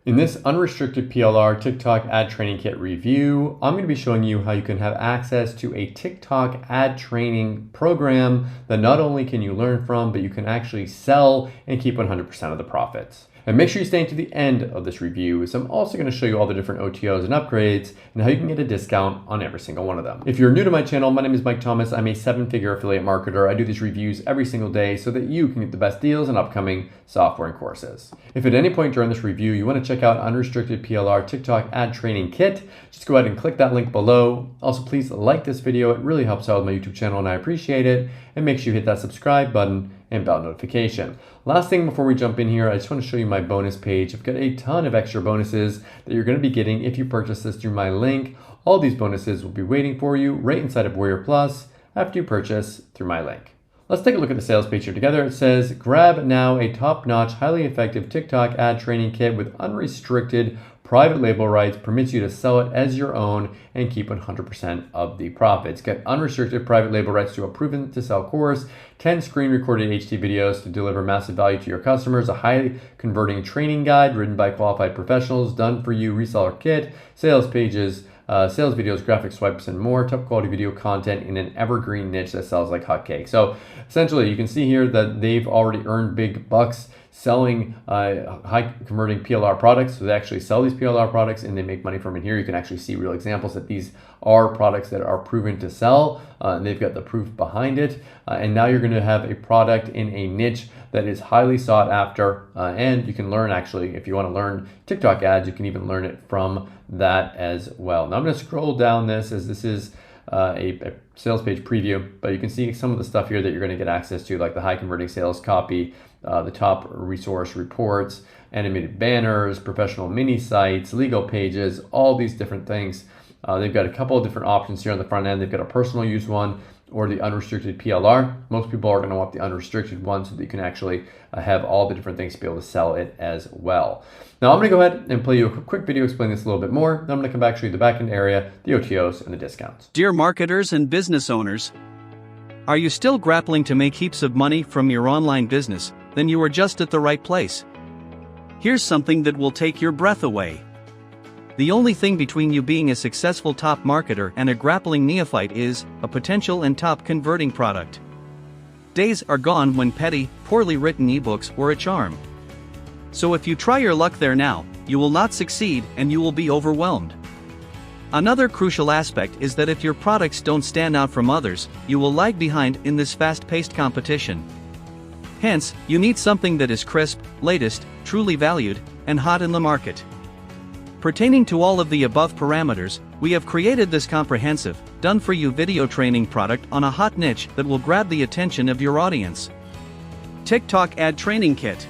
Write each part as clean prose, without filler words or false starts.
In this Unrestricted PLR TikTok ad training kit review, I'm going to be showing you how you can have access to a TikTok ad training program that not only can you learn from, but you can actually sell and keep 100% of the profits. And make sure you stay to the end of this review, as I'm also going to show you all the different OTOs and upgrades and how you can get a discount on every single one of them. If you're new to my channel, my name is Mike Thomas. I'm a 7-figure affiliate marketer. I do these reviews every single day so that you can get the best deals on upcoming software and courses. If at any point during this review you want to check out Unrestricted PLR TikTok ad training kit, just go ahead and click that link below. Also, please like this video. It really helps out with my YouTube channel and I appreciate it. And make sure you hit that subscribe button and bell notification. Last thing before we jump in here, I just want to show you my bonus page. I've got a ton of extra bonuses that you're going to be getting if you purchase this through my link. All these bonuses will be waiting for you right inside of Warrior Plus after you purchase through my link. Let's take a look at the sales page here together. It says, grab now a top-notch, highly effective TikTok ad training kit with unrestricted private label rights, permits you to sell it as your own and keep 100% of the profits. Get unrestricted private label rights to a proven to sell course, 10 screen recorded HD videos to deliver massive value to your customers, a highly converting training guide written by qualified professionals, done for you reseller kit, sales pages, sales videos, graphic swipes, and more. Top quality video content in an evergreen niche that sells like hotcakes. So essentially, you can see here that they've already earned big bucks selling high converting PLR products. So they actually sell these PLR products and they make money from it. Here you can actually see real examples that these are products that are proven to sell and they've got the proof behind it. And now you're going to have a product in a niche that is highly sought after, and you can learn, actually, if you want to learn TikTok ads, you can even learn it from that as well. Now I'm going to scroll down this, as this is a sales page preview, but you can see some of the stuff here that you're going to get access to, like the high converting sales copy, the top resource reports, animated banners, professional mini sites, legal pages, all these different things. They've got a couple of different options here on the front end. They've got a personal use one or the unrestricted PLR. Most people are going to want the unrestricted one so that you can actually have all the different things to be able to sell it as well. Now I'm going to go ahead and play you a quick video explaining this a little bit more. Then I'm going to come back to the backend area, the OTOs, and the discounts. Dear marketers and business owners, are you still grappling to make heaps of money from your online business? Then you are just at the right place. Here's something that will take your breath away. The only thing between you being a successful top marketer and a grappling neophyte is a potential and top converting product. Days are gone when petty, poorly written ebooks were a charm. So if you try your luck there now, you will not succeed and you will be overwhelmed. Another crucial aspect is that if your products don't stand out from others, you will lag behind in this fast-paced competition. Hence, you need something that is crisp, latest, truly valued, and hot in the market. Pertaining to all of the above parameters, we have created this comprehensive, done-for-you video training product on a hot niche that will grab the attention of your audience. TikTok Ad Training Kit.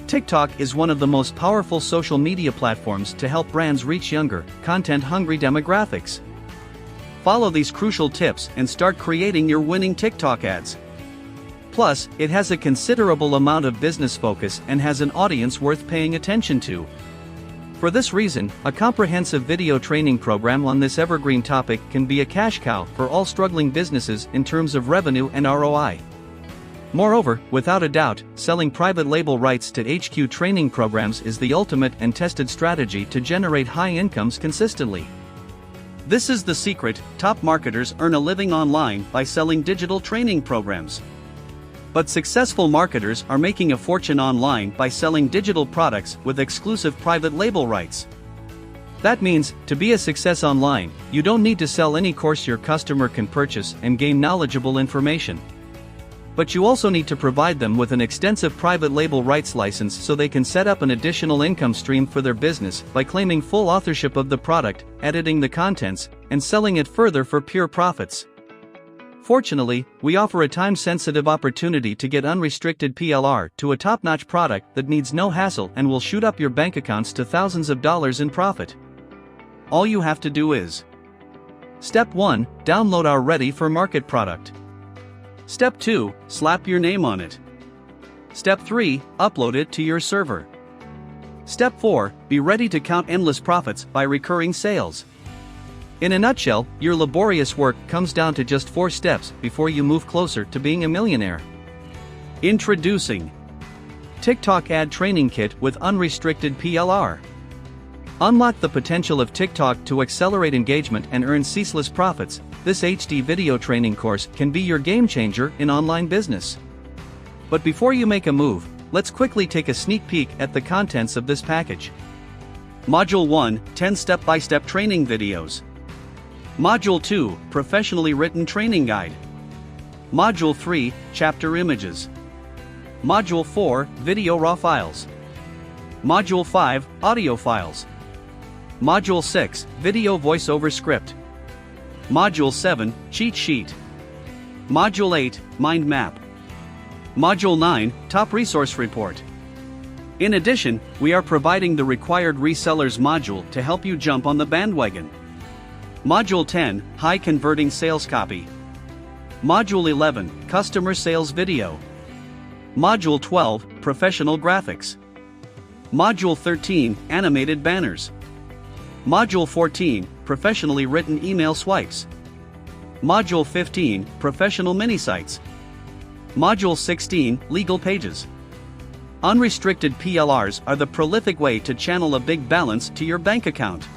TikTok is one of the most powerful social media platforms to help brands reach younger, content-hungry demographics. Follow these crucial tips and start creating your winning TikTok ads. Plus, it has a considerable amount of business focus and has an audience worth paying attention to. For this reason, a comprehensive video training program on this evergreen topic can be a cash cow for all struggling businesses in terms of revenue and ROI. Moreover, without a doubt, selling private label rights to HQ training programs is the ultimate and tested strategy to generate high incomes consistently. This is the secret: top marketers earn a living online by selling digital training programs. But successful marketers are making a fortune online by selling digital products with exclusive private label rights. That means, to be a success online, you don't need to sell any course your customer can purchase and gain knowledgeable information. But you also need to provide them with an extensive private label rights license so they can set up an additional income stream for their business by claiming full authorship of the product, editing the contents, and selling it further for pure profits. Fortunately, we offer a time-sensitive opportunity to get unrestricted PLR to a top-notch product that needs no hassle and will shoot up your bank accounts to thousands of dollars in profit. All you have to do is: Step 1. Download our ready-for-market product. Step 2. Slap your name on it. Step 3. Upload it to your server. Step 4. Be ready to count endless profits by recurring sales. In a nutshell, your laborious work comes down to just 4 steps before you move closer to being a millionaire. Introducing TikTok Ad Training Kit with Unrestricted PLR. Unlock the potential of TikTok to accelerate engagement and earn ceaseless profits. This HD video training course can be your game changer in online business. But before you make a move, let's quickly take a sneak peek at the contents of this package. Module 1, 10 step-by-step training videos. Module 2, professionally written training guide. Module 3, chapter images. Module 4, video raw files. Module 5, audio files. Module 6, video voiceover script. Module 7, cheat sheet. Module 8, mind map. Module 9, top resource report. In addition, we are providing the required resellers module to help you jump on the bandwagon. Module 10, high converting sales copy. Module 11, customer sales video. Module 12, professional graphics. Module 13, animated banners. Module 14, professionally written email swipes. Module 15, professional mini sites. Module 16, legal pages. Unrestricted PLRs are the prolific way to channel a big balance to your bank account.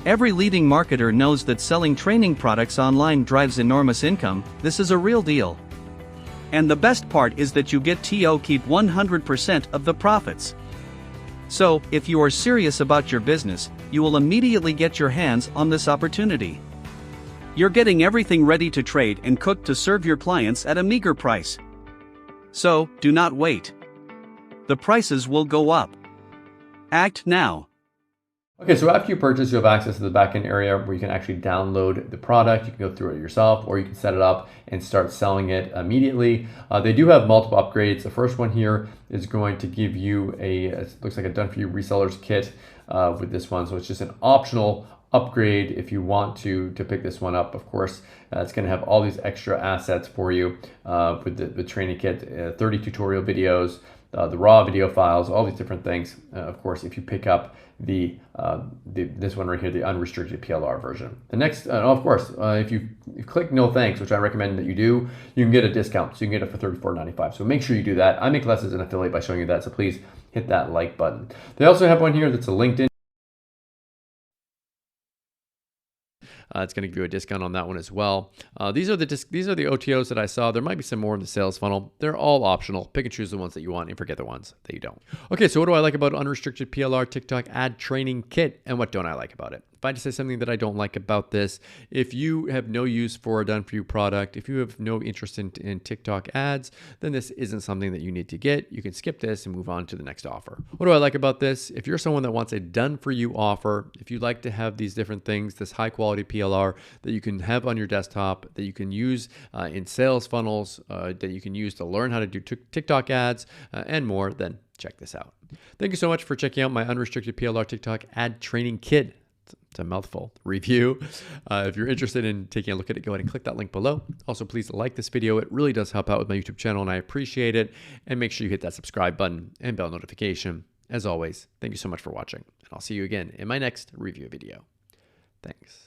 Every leading marketer knows that selling training products online drives enormous income. This is a real deal. And the best part is that you get to keep 100% of the profits. So, if you are serious about your business, you will immediately get your hands on this opportunity. You're getting everything ready to trade and cooked to serve your clients at a meager price. So, do not wait. The prices will go up. Act now. Okay, so after you purchase, you have access to the backend area where you can actually download the product. You can go through it yourself, or you can set it up and start selling it immediately. They do have multiple upgrades. The first one here is going to give you it looks like a done-for-you resellers kit with this one. So it's just an optional upgrade if you want to pick this one up. Of course, it's going to have all these extra assets for you with the training kit, 30 tutorial videos, the raw video files, all these different things. Of course, if you pick up this one right here, the unrestricted PLR version. The next, of course, if you click no thanks, which I recommend that you do, you can get a discount. So you can get it for $34.95. So make sure you do that. I make less as an affiliate by showing you that. So please hit that like button. They also have one here that's a LinkedIn. It's going to give you a discount on that one as well. These are the OTOs that I saw. There might be some more in the sales funnel. They're all optional. Pick and choose the ones that you want and forget the ones that you don't. Okay, so what do I like about Unrestricted PLR TikTok Ad Training Kit, and what don't I like about it? If I just say something that I don't like about this, if you have no use for a done-for-you product, if you have no interest in TikTok ads, then this isn't something that you need to get. You can skip this and move on to the next offer. What do I like about this? If you're someone that wants a done-for-you offer, if you'd like to have these different things, this high-quality PLR that you can have on your desktop, that you can use in sales funnels, that you can use to learn how to do TikTok ads and more, then check this out. Thank you so much for checking out my Unrestricted PLR TikTok Ad Training Kit. It's a mouthful review. If you're interested in taking a look at it, go ahead and click that link below. Also, please like this video. It really does help out with my YouTube channel, and I appreciate it. And make sure you hit that subscribe button and bell notification. As always, thank you so much for watching, and I'll see you again in my next review video. Thanks.